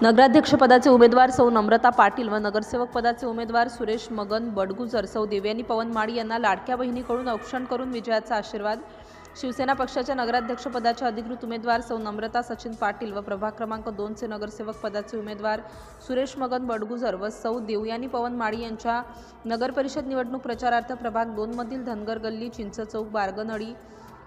नगराध्यक्षपदाचे उमेदवार सौ नम्रता पाटील व नगरसेवक पदाचे उमेदवार सुरेश मगन बडगुजर, सौ देवयानी पवन माळी यांना लाडक्या बहिणीकडून औक्षण करून विजयाचा आशीर्वाद। शिवसेना पक्षाच्या नगराध्यक्षपदाच्या अधिकृत उमेदवार सौ नम्रता सचिन पाटील व प्रभाग क्रमांक 2 चे नगरसेवक पदाचे उमेदवार सुरेश मगन बडगुजर व सौ देवयानी पवन माळी यांच्या नगरपरिषद निवडणूक प्रचारार्थ प्रभाग 2 मधील धनगर गल्ली, चिंच चौक, बारगनळी,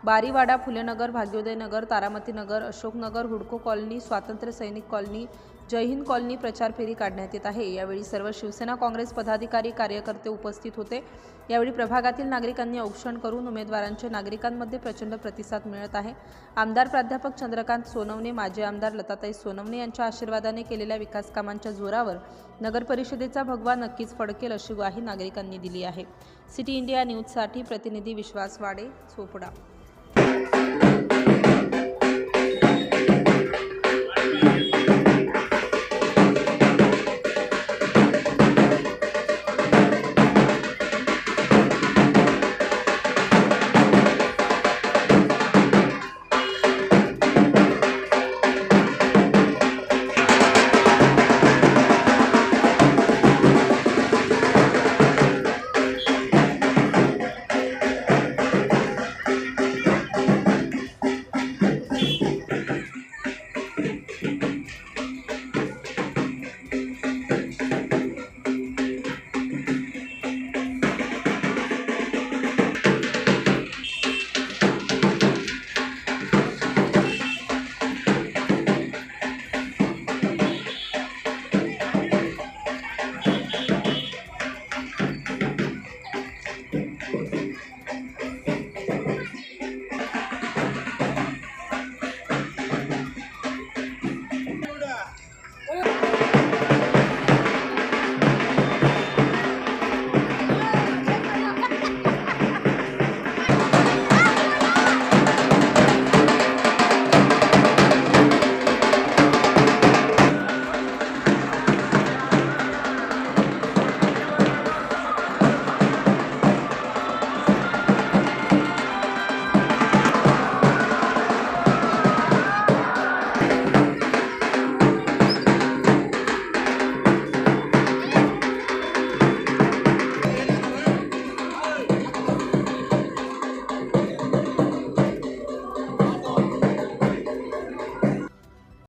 बारीवाडा, फुलेनगर, भाग्योदय नगर, तारामती नगर, अशोक नगर, हुडको कॉलनी, स्वातंत्र्य सैनिक कॉलनी, जय हिंद कॉलनी प्रचार फेरी काढण्यात येत आहे। यावेळी सर्व शिवसेना काँग्रेस पदाधिकारी कार्यकर्ते उपस्थित होते। यावेळी प्रभागातील नागरिकांनी औक्षण करून उमेदवारांचे नागरिकांमध्ये प्रचंड प्रतिसाद मिळत आहे। आमदार प्राध्यापक चंद्रकांत सोनवणे, माजी आमदार लताताई सोनवणे यांच्या आशीर्वादाने केलेल्या विकास कामांच्या जोरावर नगर परिषदेचा भगवा नक्कीच फडकेल अशी ग्वाही नागरिकांनी दिली आहे। सिटी इंडिया न्यूजसाठी प्रतिनिधी विश्वास वाडे, चोपडा।